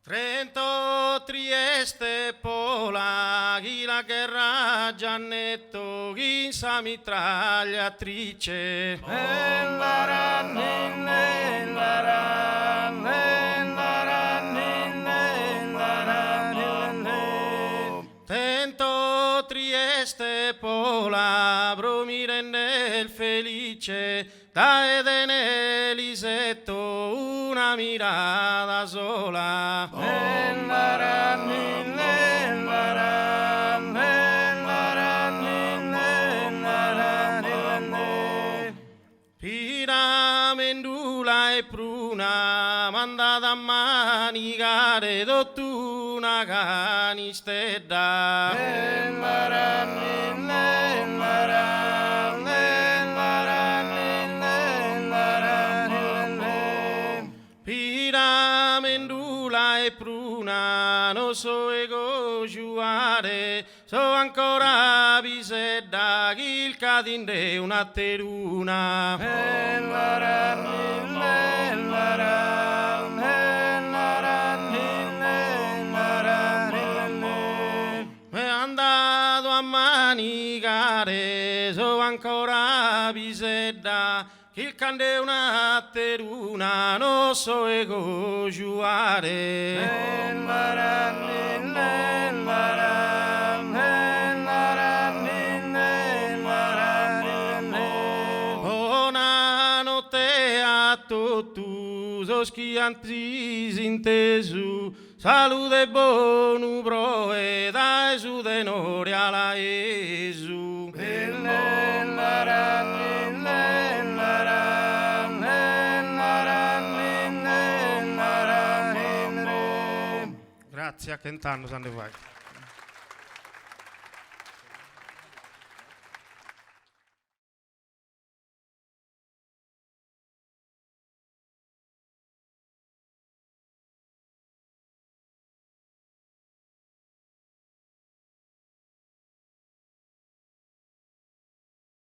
Trento, Trieste, Pola, chi la guerra Giannetto, chi sa mitragliatrice. Trento, Trieste, Pola, Bromire il felice, da Eden Elisetto, una mirata sola. Piramendula e pruna, mandata a manicare, dottuna canistedda. Piramendula e pruna, non so ego giuare, so ancora bisedda, chi il cadinde una teruna. È andato a manicare, so ancora bisedda, il cande una teruna, non so ego giuare. Buona notte a tutti, so schianti intesu, salute e buonu proe, dai su denore alla Esu. Grazie a Kentano, San De Vai.